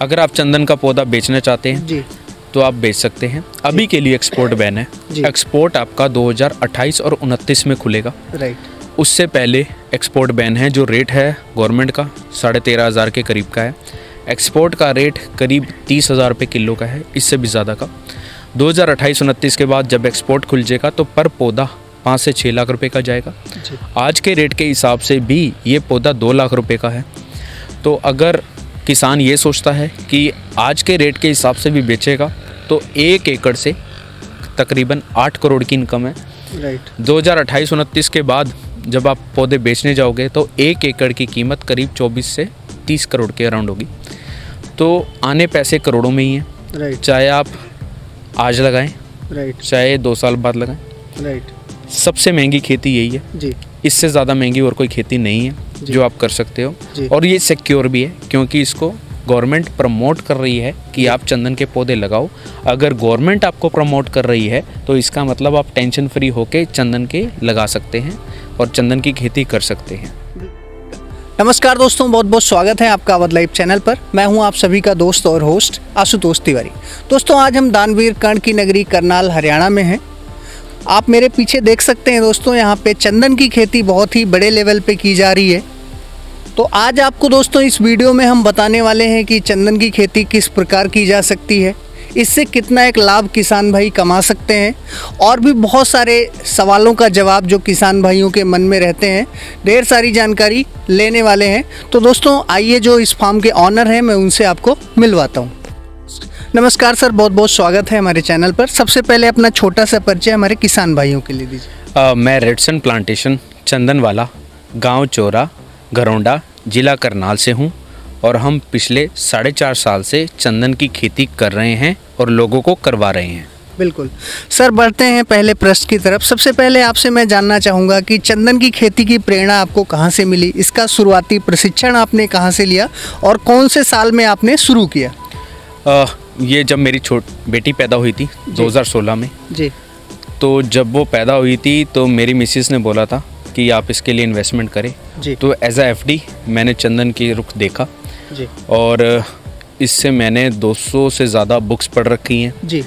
अगर आप चंदन का पौधा बेचना चाहते हैं जी, तो आप बेच सकते हैं। अभी के लिए एक्सपोर्ट बैन है। जी। एक्सपोर्ट आपका 2028 और 29 में खुलेगा। राइट। उससे पहले एक्सपोर्ट बैन है। जो रेट है गवर्नमेंट का 13,500 के करीब का है। एक्सपोर्ट का रेट करीब 30,000 रुपये किलो का है, इससे भी ज़्यादा का। 2028-29 के बाद जब एक्सपोर्ट खुल जाएगा तो पर पौधा 5 से 6 लाख रुपए का जाएगा। जी। आज के रेट के हिसाब से भी ये पौधा 2 लाख रुपए का है। तो अगर किसान ये सोचता है कि आज के रेट के हिसाब से भी बेचेगा तो 1 एकड़ से तकरीबन 8 करोड़ की इनकम है। राइट। 2028-29 के बाद जब आप पौधे बेचने जाओगे तो 1 एकड़ की कीमत करीब 24 से 30 करोड़ के अराउंड होगी। तो आने पैसे करोड़ों में ही हैं। राइट। चाहे आप आज लगाएं, राइट। चाहे 2 साल बाद लगाएं। राइट। सबसे महंगी खेती यही है। जी। इससे ज़्यादा महंगी और कोई खेती नहीं है जो आप कर सकते हो। जी। और ये सिक्योर भी है क्योंकि इसको गवर्नमेंट प्रमोट कर रही है कि आप चंदन के पौधे लगाओ। अगर गवर्नमेंट आपको प्रमोट कर रही है तो इसका मतलब आप टेंशन फ्री होके चंदन के लगा सकते हैं और चंदन की खेती कर सकते हैं। नमस्कार दोस्तों, बहुत बहुत स्वागत है आपका अवध लाइव चैनल पर। मैं हूं आप सभी का दोस्त और होस्ट आशुतोष तिवारी। दोस्तों, आज हम दानवीर कर्ण की नगरी करनाल हरियाणा में हैं। आप मेरे पीछे देख सकते हैं दोस्तों, यहाँ पे चंदन की खेती बहुत ही बड़े लेवल पे की जा रही है। तो आज आपको दोस्तों इस वीडियो में हम बताने वाले हैं कि चंदन की खेती किस प्रकार की जा सकती है, इससे कितना एक लाभ किसान भाई कमा सकते हैं, और भी बहुत सारे सवालों का जवाब जो किसान भाइयों के मन में रहते हैं, ढेर सारी जानकारी लेने वाले हैं। तो दोस्तों आइए, जो इस फार्म के ऑनर हैं मैं उनसे आपको मिलवाता हूँ। नमस्कार सर, बहुत बहुत स्वागत है हमारे चैनल पर। सबसे पहले अपना छोटा सा परिचय हमारे किसान भाइयों के लिए दीजिए। मैं रेडसन प्लांटेशन चंदनवाला, गांव चोरा, घरौंडा, जिला करनाल से हूं और हम पिछले 4.5 साल से चंदन की खेती कर रहे हैं और लोगों को करवा रहे हैं। बिल्कुल सर, बढ़ते हैं पहले प्रश्न की तरफ। सबसे पहले आपसे मैं जानना चाहूँगा कि चंदन की खेती की प्रेरणा आपको कहाँ से मिली, इसका शुरुआती प्रशिक्षण आपने कहाँ से लिया और कौन से साल में आपने शुरू किया? ये जब मेरी बेटी पैदा हुई थी 2016 में जी, तो जब वो पैदा हुई थी तो मेरी मिसेस ने बोला था कि आप इसके लिए इन्वेस्टमेंट करें। जी। तो एज अ FD मैंने चंदन की रुख देखा जी, और इससे मैंने 200 से ज़्यादा बुक्स पढ़ रखी हैं। जी,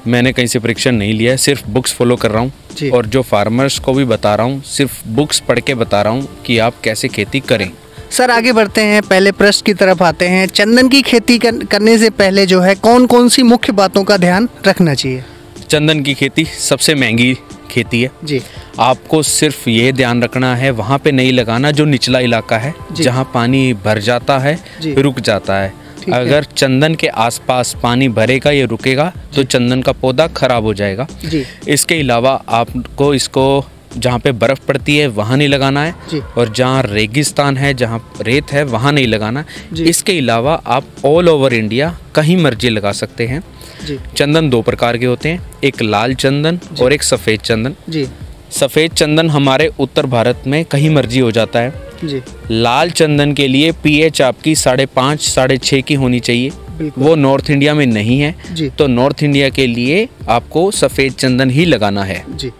मैंने कहीं से परीक्षण नहीं लिया है, सिर्फ बुक्स फॉलो कर रहा जी। हूँ और जो फार्मर्स को भी बता रहा हूँ, सिर्फ बुक्स पढ़ के बता रहा हूँ कि आप कैसे खेती करें। सर आगे बढ़ते हैं, पहले प्रश्न की तरफ आते हैं। चंदन की खेती करने से पहले जो है कौन कौन सी मुख्य बातों का ध्यान रखना चाहिए? चंदन की खेती सबसे महंगी खेती है जी। आपको सिर्फ ये ध्यान रखना है वहाँ पे नहीं लगाना जो निचला इलाका है, जहाँ पानी भर जाता है, रुक जाता है। अगर चंदन के आसपास पानी भरेगा या रुकेगा तो चंदन का पौधा खराब हो जाएगा। जी। इसके अलावा आपको इसको जहाँ पे बर्फ़ पड़ती है वहाँ नहीं लगाना है जी। और जहाँ रेगिस्तान है, जहाँ रेत है, वहाँ नहीं लगाना। इसके अलावा आप ऑल ओवर इंडिया कहीं मर्जी लगा सकते हैं। जी। चंदन 2 प्रकार के होते हैं, एक लाल चंदन और एक सफ़ेद चंदन। जी। सफ़ेद चंदन हमारे उत्तर भारत में कहीं मर्जी हो जाता है। जी। लाल चंदन के लिए pH आपकी 5.5 6.5 की होनी चाहिए, वो नॉर्थ इंडिया में नहीं है। जी। तो नॉर्थ इंडिया के लिए आपको सफ़ेद चंदन ही लगाना है। जी।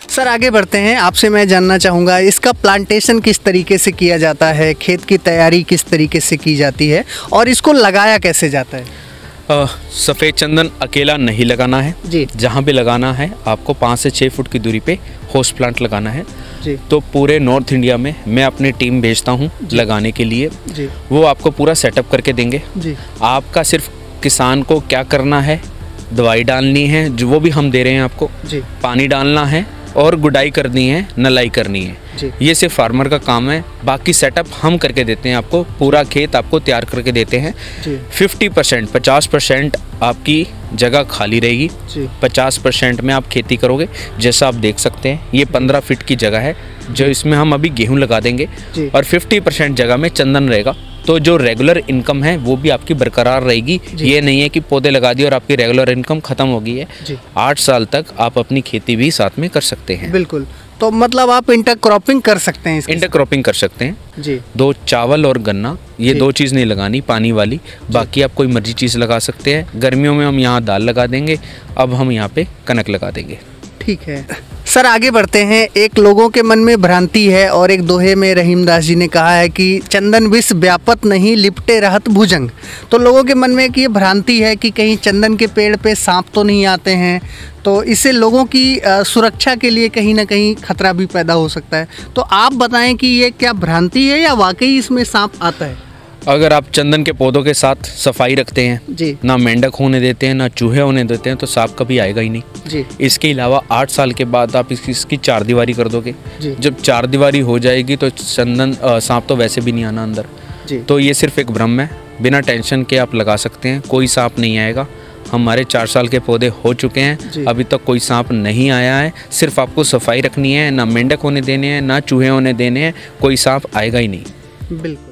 सर आगे बढ़ते हैं, आपसे मैं जानना चाहूँगा इसका प्लांटेशन किस तरीके से किया जाता है, खेत की तैयारी किस तरीके से की जाती है और इसको लगाया कैसे जाता है? सफ़ेद चंदन अकेला नहीं लगाना है जी। जहाँ पे लगाना है आपको 5 से 6 फुट की दूरी पे होस्ट प्लांट लगाना है। जी। तो पूरे नॉर्थ इंडिया में मैं अपनी टीम भेजता हूँ लगाने के लिए। जी। वो आपको पूरा सेटअप करके देंगे। जी। आपका सिर्फ किसान को क्या करना है, दवाई डालनी है जो वो भी हम दे रहे हैं आपको। जी। पानी डालना है और गुडाई करनी है, नलाई करनी है। ये सिर्फ फार्मर का काम है। बाकी सेटअप हम करके देते हैं आपको, पूरा खेत आपको तैयार करके देते हैं। 50% 50% आपकी जगह खाली रहेगी, 50% में आप खेती करोगे। जैसा आप देख सकते हैं ये 15 फीट की जगह है जो इसमें हम अभी गेहूं लगा देंगे और 50% जगह में चंदन रहेगा। तो जो रेगुलर इनकम है वो भी आपकी बरकरार रहेगी। ये नहीं है कि पौधे लगा दिए और आपकी रेगुलर इनकम खत्म हो गई है। 8 साल तक आप अपनी खेती भी साथ में कर सकते हैं। बिल्कुल, तो मतलब आप इंटरक्रॉपिंग कर सकते हैं? इंटरक्रॉपिंग कर सकते हैं जी। 2 चावल और गन्ना, ये 2 चीज़ नहीं लगानी पानी वाली, बाकी आप कोई मर्जी चीज़ लगा सकते हैं। गर्मियों में हम यहाँ दाल लगा देंगे, अब हम यहाँ पे कनक लगा देंगे। ठीक है सर आगे बढ़ते हैं। एक लोगों के मन में भ्रांति है और एक दोहे में रहीमदास जी ने कहा है कि चंदन विष व्यापत नहीं लिपटे रहत भुजंग। तो लोगों के मन में एक ये भ्रांति है कि कहीं चंदन के पेड़ पे सांप तो नहीं आते हैं, तो इससे लोगों की सुरक्षा के लिए कहीं ना कहीं खतरा भी पैदा हो सकता है। तो आप बताएं कि ये क्या भ्रांति है या वाकई इसमें सांप आता है? अगर आप चंदन के पौधों के साथ सफाई रखते हैं जी, ना मेंढक होने देते हैं ना चूहे होने देते हैं, तो सांप कभी आएगा ही नहीं जी। इसके अलावा 8 साल के बाद आप इसकी चारदीवारी कर दोगे। जी। जब चारदीवारी हो जाएगी तो सांप तो वैसे भी नहीं आना अंदर। जी। तो ये सिर्फ एक भ्रम है, बिना टेंशन के आप लगा सकते हैं, कोई सांप नहीं आएगा। हमारे 4 साल के पौधे हो चुके हैं, अभी तक कोई सांप नहीं आया है। सिर्फ आपको सफाई रखनी है, ना मेंढक होने देने हैं ना चूहे होने देने हैं, कोई सांप आएगा ही नहीं। बिल्कुल।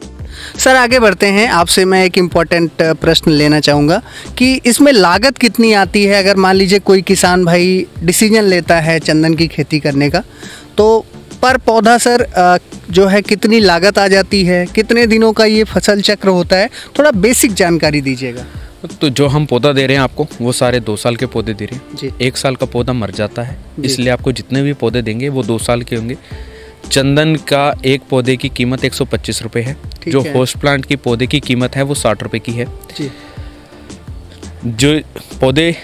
सर आगे बढ़ते हैं। आपसे मैं एक इम्पॉर्टेंट प्रश्न लेना चाहूँगा कि इसमें लागत कितनी आती है? अगर मान लीजिए कोई किसान भाई डिसीजन लेता है चंदन की खेती करने का, तो पर पौधा सर जो है कितनी लागत आ जाती है? कितने दिनों का ये फसल चक्र होता है? थोड़ा बेसिक जानकारी दीजिएगा। तो जो हम पौधा दे रहे हैं आपको, वो सारे 2 साल के पौधे दे रहे हैं जी। 1 साल का पौधा मर जाता है, इसलिए आपको जितने भी पौधे देंगे वो 2 साल के होंगे। चंदन का एक पौधे की कीमत 125 रुपये है। जो होस्ट प्लांट की पौधे की कीमत है वो 60 रुपये की है जी। जो पौधे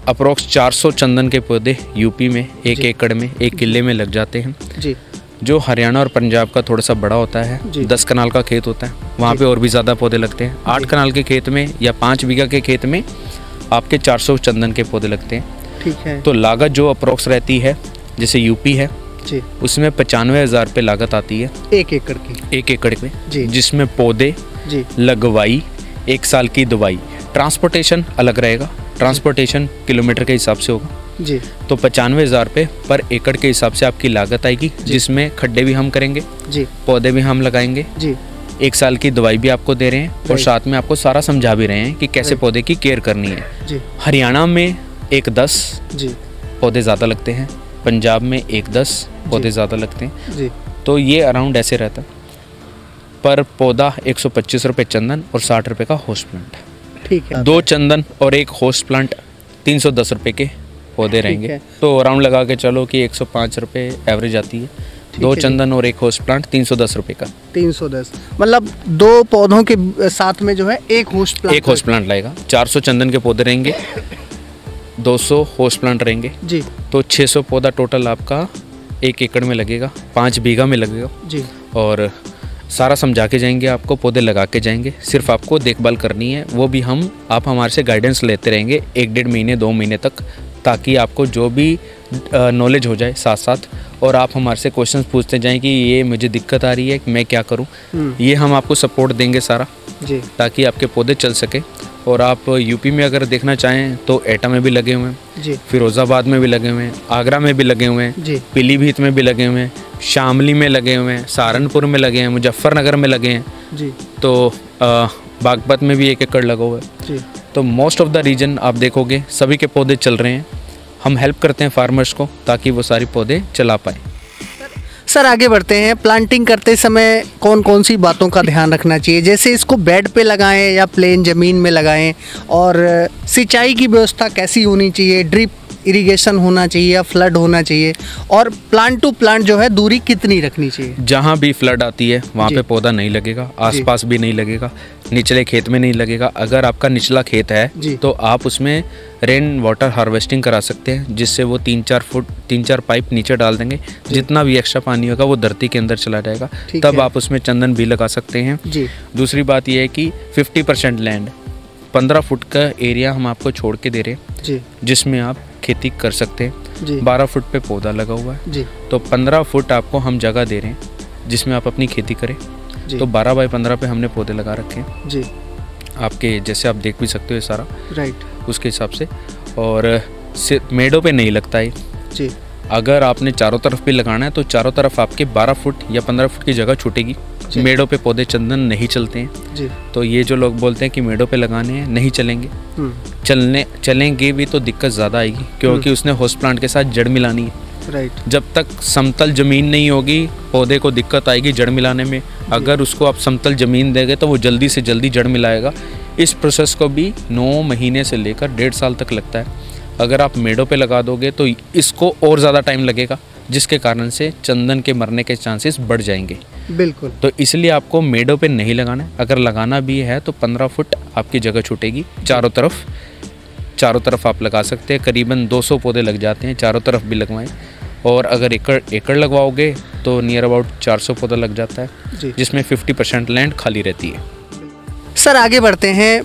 अप्रोक्स 400 चंदन के पौधे यूपी में 1 एकड़ में 1 किले में लग जाते हैं जी। जो हरियाणा और पंजाब का थोड़ा सा बड़ा होता है, 10 कनाल का खेत होता है, वहाँ पे और भी ज़्यादा पौधे लगते हैं। 8 कनाल के खेत में या 5 बीघा के खेत में आपके 400 चंदन के पौधे लगते हैं। ठीक है। तो लागत जो अप्रोक्स रहती है, जैसे यूपी है जी, उसमें 95,000 रुपये लागत आती है 1 एकड़ की। 1 एकड़ में जी। जिसमें पौधे जी, लगवाई, 1 साल की दवाई, ट्रांसपोर्टेशन अलग रहेगा, ट्रांसपोर्टेशन किलोमीटर के हिसाब से होगा जी। तो 95,000 रुपये पर एकड़ के हिसाब से आपकी लागत आएगी, जिसमें खड्डे भी हम करेंगे जी, पौधे भी हम लगाएंगे जी, 1 साल की दवाई भी आपको दे रहे हैं और साथ में आपको सारा समझा भी रहे हैं कि कैसे पौधे की केयर करनी है जी। हरियाणा में 1-10 जी पौधे ज़्यादा लगते हैं, पंजाब में 1-10 पौधे ज़्यादा लगते हैं जी। तो ये अराउंड ऐसे रहता है। पर पौधा 125 रुपये चंदन और 60 रुपये का होस्ट प्लांट। ठीक है। 2 चंदन और 1 होस्ट प्लांट 310 रुपये के पौधे रहेंगे। तो अराउंड लगा के चलो कि 105 रुपये एवरेज आती है। 2 चंदन और 1 होस्ट प्लांट 310 रुपये का। 310 मतलब 2 पौधों के साथ में जो है 1 होस्ट प्लांट लगेगा। 400 चंदन के पौधे रहेंगे, 200 होस्ट प्लांट रहेंगे जी। तो 600 पौधा टोटल आपका 1 एकड़ में लगेगा, 5 बीघा में लगेगा जी। और सारा समझा के जाएंगे, आपको पौधे लगा के जाएंगे, सिर्फ आपको देखभाल करनी है। वो भी आप हमारे से गाइडेंस लेते रहेंगे 1-1.5 महीने 2 महीने तक, ताकि आपको जो भी नॉलेज हो जाए साथ साथ, और आप हमारे से क्वेश्चंस पूछते जाएं कि ये मुझे दिक्कत आ रही है, मैं क्या करूं। ये हम आपको सपोर्ट देंगे सारा जी, ताकि आपके पौधे चल सके। और आप यूपी में अगर देखना चाहें तो एटा में भी लगे हुए हैं जी, फिरोज़ाबाद में भी लगे हुए हैं, आगरा में भी लगे हुए हैं जी, पीलीभीत में भी लगे हुए हैं, शामली में लगे हुए हैं, सहारनपुर में लगे हैं, मुजफ्फरनगर में लगे हैं जी। तो बागपत में भी 1 एकड़ लगा हुआ है जी। तो मोस्ट ऑफ द रीजन आप देखोगे सभी के पौधे चल रहे हैं। हम हेल्प करते हैं फार्मर्स को ताकि वो सारे पौधे चला पाए। सर आगे बढ़ते हैं। प्लांटिंग करते समय कौन कौन सी बातों का ध्यान रखना चाहिए? जैसे इसको बेड पे लगाएं या प्लेन ज़मीन में लगाएं, और सिंचाई की व्यवस्था कैसी होनी चाहिए? ड्रिप इरिगेशन होना चाहिए या फ्लड होना चाहिए? और प्लांट टू प्लांट जो है दूरी कितनी रखनी चाहिए? जहाँ भी फ्लड आती है वहाँ पे पौधा नहीं लगेगा, आसपास भी नहीं लगेगा, निचले खेत में नहीं लगेगा। अगर आपका निचला खेत है तो आप उसमें रेन वाटर हार्वेस्टिंग करा सकते हैं, जिससे वो 3-4 पाइप नीचे डाल देंगे, जितना भी एक्स्ट्रा पानी होगा वो धरती के अंदर चला जाएगा, तब आप उसमें चंदन भी लगा सकते हैं जी। दूसरी बात यह है कि 50% लैंड 15 फुट का एरिया हम आपको छोड़ के दे रहे हैं जी, जिसमें आप खेती कर सकते हैं। 12 फुट पे पौधा लगा हुआ है जी। तो 15 फुट आपको हम जगह दे रहे हैं जिसमें आप अपनी खेती करें। तो 12 बाई 15 पे हमने पौधे लगा रखे हैं जी। आपके जैसे आप देख भी सकते हो सारा राइट उसके हिसाब से। और मेड़ों पे नहीं लगता है जी। अगर आपने चारों तरफ भी लगाना है तो चारों तरफ आपके 12 फुट या 15 फुट की जगह छूटेगी। मेड़ों पे पौधे चंदन नहीं चलते हैं जी। तो ये जो लोग बोलते हैं कि मेड़ों पे लगाने हैं, नहीं चलेंगे। चलेंगे भी तो दिक्कत ज़्यादा आएगी, क्योंकि उसने होस्ट प्लांट के साथ जड़ मिलानी है राइट। जब तक समतल ज़मीन नहीं होगी पौधे को दिक्कत आएगी जड़ मिलाने में। अगर उसको आप समतल ज़मीन देंगे तो वो जल्दी से जल्दी जड़ मिलाएगा। इस प्रोसेस को भी 9 महीने से लेकर 1.5 साल तक लगता है। अगर आप मेड़ों पे लगा दोगे तो इसको और ज़्यादा टाइम लगेगा, जिसके कारण से चंदन के मरने के चांसेस बढ़ जाएंगे। बिल्कुल। तो इसलिए आपको मेड़ों पे नहीं लगाना है। अगर लगाना भी है तो 15 फुट आपकी जगह छूटेगी, चारों तरफ आप लगा सकते हैं। करीबन 200 पौधे लग जाते हैं, चारों तरफ भी लगवाएं। और अगर एकड़ लगवाओगे तो नियर अबाउट 400 पौधा लग जाता है, जिसमें 50% लैंड खाली रहती है। सर आगे बढ़ते हैं।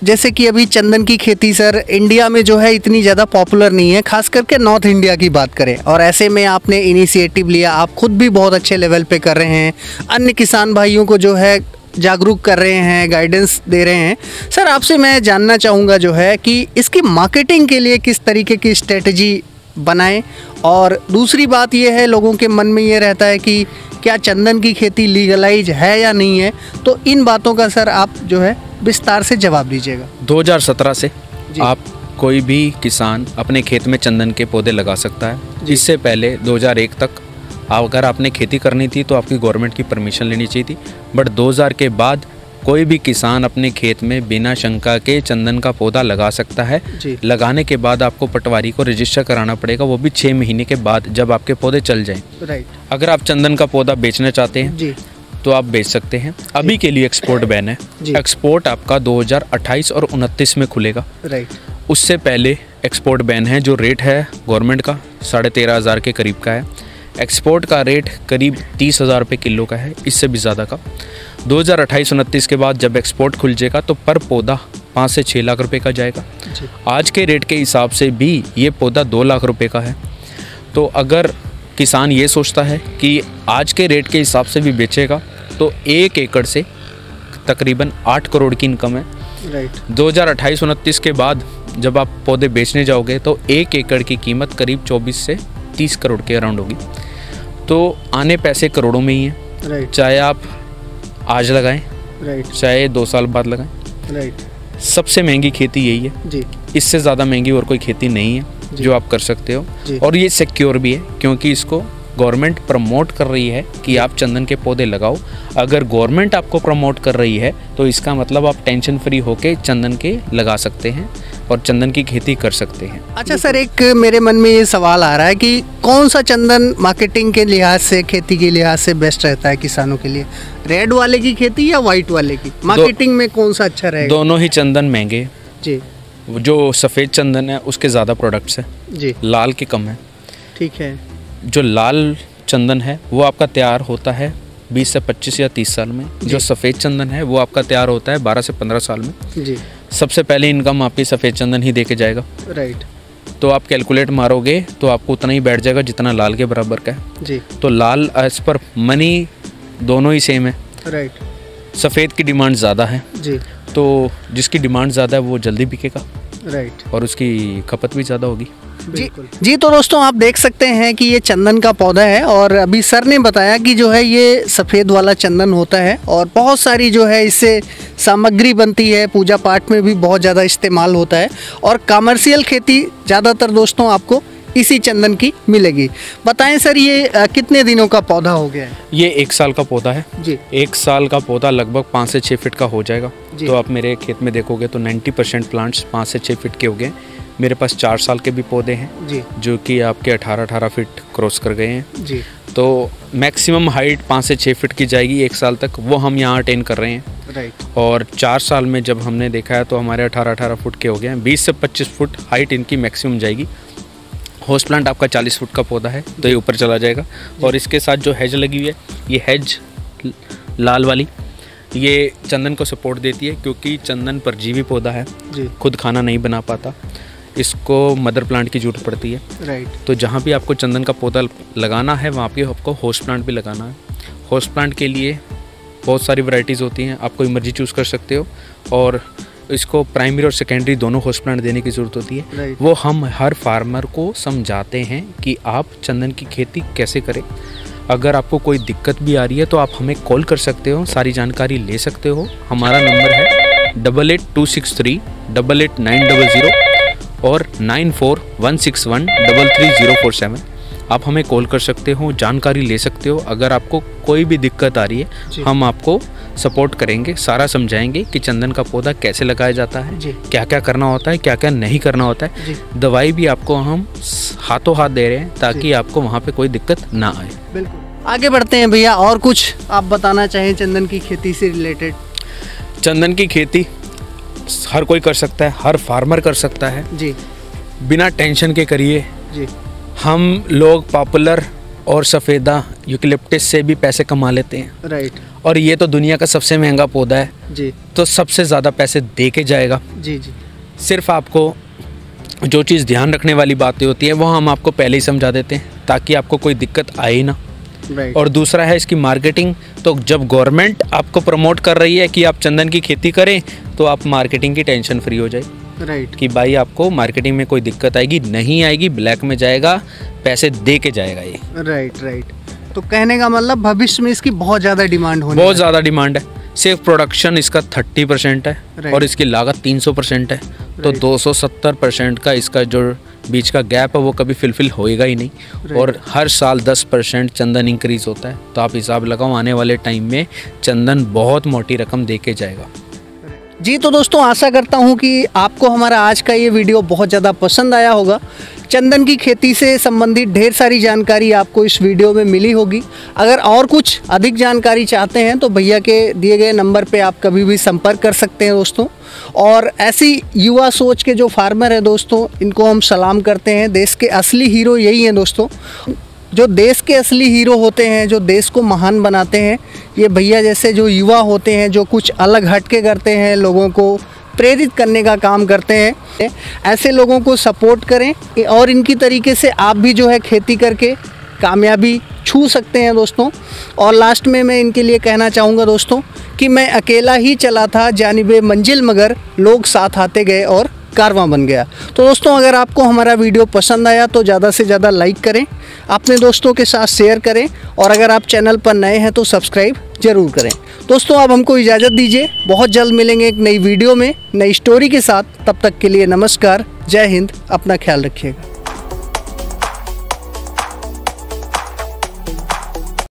जैसे कि अभी चंदन की खेती सर इंडिया में जो है इतनी ज़्यादा पॉपुलर नहीं है, खास करके नॉर्थ इंडिया की बात करें, और ऐसे में आपने इनिशिएटिव लिया, आप खुद भी बहुत अच्छे लेवल पे कर रहे हैं, अन्य किसान भाइयों को जो है जागरूक कर रहे हैं, गाइडेंस दे रहे हैं। सर आपसे मैं जानना चाहूँगा जो है कि इसकी मार्केटिंग के लिए किस तरीके की स्ट्रेटजी बनाएं, और दूसरी बात ये है लोगों के मन में ये रहता है कि क्या चंदन की खेती लीगलाइज है या नहीं है, तो इन बातों का सर आप जो है विस्तार से जवाब दीजिएगा। 2017 से आप कोई भी किसान अपने खेत में चंदन के पौधे लगा सकता है। इससे पहले 2001 तक अगर आपने खेती करनी थी तो आपकी गवर्नमेंट की परमिशन लेनी चाहिए थी, बट 2000 के बाद कोई भी किसान अपने खेत में बिना शंका के चंदन का पौधा लगा सकता है। लगाने के बाद आपको पटवारी को रजिस्टर कराना पड़ेगा, वो भी 6 महीने के बाद, जब आपके पौधे चल जाएं। राइट। अगर आप चंदन का पौधा बेचना चाहते हैं तो आप बेच सकते हैं। अभी के लिए एक्सपोर्ट बैन है। एक्सपोर्ट आपका 2028 और 29 में खुलेगा। राइट। उससे पहले एक्सपोर्ट बैन है। जो रेट है गवर्नमेंट का 13,500 के करीब का है। एक्सपोर्ट का रेट करीब 30,000 रुपये किलो का है, इससे भी ज़्यादा का। 2028-29 के बाद जब एक्सपोर्ट खुल जाएगा तो पर पौधा 5 से 6 लाख रुपए का जाएगा। आज के रेट के हिसाब से भी ये पौधा 2 लाख रुपए का है। तो अगर किसान ये सोचता है कि आज के रेट के हिसाब से भी बेचेगा तो 1 एकड़ से तकरीबन 8 करोड़ की इनकम है। राइट। 2028-29 के बाद जब आप पौधे बेचने जाओगे तो 1 एकड़ की कीमत करीब 24 से 30 करोड़ के अराउंड होगी। तो आने पैसे करोड़ों में ही हैं। राइट। चाहे आप आज लगाएं, राइट, चाहे 2 साल बाद लगाएं। राइट। सबसे महंगी खेती यही है जी। इससे ज़्यादा महंगी और कोई खेती नहीं है जो आप कर सकते हो। और ये सिक्योर भी है क्योंकि इसको गवर्नमेंट प्रमोट कर रही है कि आप चंदन के पौधे लगाओ। अगर गवर्नमेंट आपको प्रमोट कर रही है तो इसका मतलब आप टेंशन फ्री होके चंदन के लगा सकते हैं और चंदन की खेती कर सकते हैं। अच्छा सर, एक मेरे मन में ये सवाल आ रहा है कि कौन सा चंदन मार्केटिंग के लिहाज से, खेती के लिहाज से बेस्ट रहता है किसानों के लिए? रेड वाले की खेती या वाइट वाले की मार्केटिंग में कौन सा अच्छा रहेगा? दोनों ही चंदन महंगे जी। जो सफ़ेद चंदन है उसके ज़्यादा प्रोडक्ट्स हैं जी, लाल के कम है। ठीक है। जो लाल चंदन है वो आपका तैयार होता है 20 से 25 या 30 साल में। जो सफ़ेद चंदन है वो आपका तैयार होता है 12 से 15 साल में। जी। सबसे पहले इनकम आपकी सफ़ेद चंदन ही दे के जाएगा। राइट। तो आप कैलकुलेट मारोगे तो आपको उतना ही बैठ जाएगा जितना लाल के बराबर का है। जी। तो लाल एज पर मनी दोनों ही सेम है। राइट। सफ़ेद की डिमांड ज़्यादा है जी, तो जिसकी डिमांड ज़्यादा है वो जल्दी बिकेगा। राइट। और उसकी खपत भी ज़्यादा होगी। जी। तो दोस्तों आप देख सकते हैं कि ये चंदन का पौधा है और अभी सर ने बताया कि जो है ये सफ़ेद वाला चंदन होता है और बहुत सारी जो है इससे सामग्री बनती है, पूजा पाठ में भी बहुत ज़्यादा इस्तेमाल होता है और कमर्शियल खेती ज़्यादातर दोस्तों आपको इसी चंदन की मिलेगी। बताएं सर, ये कितने दिनों का पौधा हो गया है? ये 1 साल का पौधा है जी। 1 साल का पौधा लगभग 5 से 6 फीट का हो जाएगा। तो आप मेरे खेत में देखोगे तो 90% प्लांट्स 5 से 6 फीट के हो गए। मेरे पास 4 साल के भी पौधे हैं जी, जो कि आपके 18-18 फीट क्रॉस कर गए हैं जी। तो मैक्सिमम हाइट 5 से 6 फीट की जाएगी 1 साल तक, वो हम यहाँ अटेन कर रहे हैं। राइट। और 4 साल में जब हमने देखा है तो हमारे 18-18 फुट के हो गए हैं। 20 से 25 फुट हाइट इनकी मैक्सिमम जाएगी। होस्ट प्लांट आपका 40 फुट का पौधा है तो ये ऊपर चला जाएगा। और इसके साथ जो हेज लगी हुई है, ये हेज लाल वाली, ये चंदन को सपोर्ट देती है क्योंकि चंदन परजीवी पौधा है जी, खुद खाना नहीं बना पाता, इसको मदर प्लांट की जरूरत पड़ती है। राइट। तो जहाँ भी आपको चंदन का पौधा लगाना है वहाँ पे आपको होस्ट प्लांट भी लगाना है। होस्ट प्लांट के लिए बहुत सारी वैरायटीज़ होती हैं, आप कोई मर्जी चूज़ कर सकते हो और इसको प्राइमरी और सेकेंडरी दोनों होस्ट प्लांट देने की ज़रूरत होती है। वो हम हर फार्मर को समझाते हैं कि आप चंदन की खेती कैसे करें। अगर आपको कोई दिक्कत भी आ रही है तो आप हमें कॉल कर सकते हो, सारी जानकारी ले सकते हो। हमारा नंबर है 8826388900 और 9416133047। आप हमें कॉल कर सकते हो, जानकारी ले सकते हो। अगर आपको कोई भी दिक्कत आ रही है हम आपको सपोर्ट करेंगे, सारा समझाएंगे कि चंदन का पौधा कैसे लगाया जाता है, क्या क्या करना होता है, क्या क्या नहीं करना होता है। दवाई भी आपको हम हाथों हाथ दे रहे हैं ताकि आपको वहाँ पे कोई दिक्कत ना आए। बिल्कुल। आगे बढ़ते हैं भैया, और कुछ आप बताना चाहें चंदन की खेती से रिलेटेड? चंदन की खेती हर कोई कर सकता है, हर फार्मर कर सकता है जी, बिना टेंशन के करिए जी। हम लोग पॉपुलर और सफ़ेदा यूकलिप्टस से भी पैसे कमा लेते हैं। राइट। और ये तो दुनिया का सबसे महंगा पौधा है जी, तो सबसे ज़्यादा पैसे दे के जाएगा। जी जी। सिर्फ आपको जो चीज़ ध्यान रखने वाली बातें होती हैं वो हम आपको पहले ही समझा देते हैं ताकि आपको कोई दिक्कत आए ही ना। राइट। और दूसरा है इसकी मार्केटिंग। तो जब गवर्नमेंट आपको प्रमोट कर रही है कि आप चंदन की खेती करें तो आप मार्केटिंग की टेंशन फ्री हो जाए। राइट। कि भाई आपको मार्केटिंग में कोई दिक्कत आएगी नहीं आएगी, ब्लैक में जाएगा, पैसे दे के जाएगा ये। Right right. तो कहने का मतलब भविष्य में इसकी बहुत ज़्यादा डिमांड होने बहुत ज़्यादा डिमांड है। सिर्फ प्रोडक्शन इसका 30% है और इसकी लागत 300% है। तो 270% का इसका जो बीच का गैप है वो कभी फिलफिल होएगा ही नहीं। और हर साल 10% चंदन इंक्रीज होता है। तो आप हिसाब लगाओ आने वाले टाइम में चंदन बहुत मोटी रकम दे के जाएगा। जी, तो दोस्तों आशा करता हूँ कि आपको हमारा आज का ये वीडियो बहुत ज़्यादा पसंद आया होगा। चंदन की खेती से संबंधित ढेर सारी जानकारी आपको इस वीडियो में मिली होगी। अगर और कुछ अधिक जानकारी चाहते हैं तो भैया के दिए गए नंबर पे आप कभी भी संपर्क कर सकते हैं दोस्तों। और ऐसी युवा सोच के जो फार्मर हैं दोस्तों, इनको हम सलाम करते हैं। देश के असली हीरो यही हैं दोस्तों, जो देश के असली हीरो होते हैं, जो देश को महान बनाते हैं। ये भैया जैसे जो युवा होते हैं, जो कुछ अलग हटके करते हैं, लोगों को प्रेरित करने का काम करते हैं। ऐसे लोगों को सपोर्ट करें और इनकी तरीके से आप भी जो है खेती करके कामयाबी छू सकते हैं दोस्तों। और लास्ट में मैं इनके लिए कहना चाहूँगा दोस्तों कि मैं अकेला ही चला था जानिबे मंजिल, मगर लोग साथ आते गए और कारवां बन गया। तो दोस्तों अगर आपको हमारा वीडियो पसंद आया तो ज़्यादा से ज़्यादा लाइक करें, अपने दोस्तों के साथ शेयर करें और अगर आप चैनल पर नए हैं तो सब्सक्राइब ज़रूर करें। दोस्तों आप हमको इजाज़त दीजिए, बहुत जल्द मिलेंगे एक नई वीडियो में नई स्टोरी के साथ। तब तक के लिए नमस्कार, जय हिंद, अपना ख्याल रखिएगा।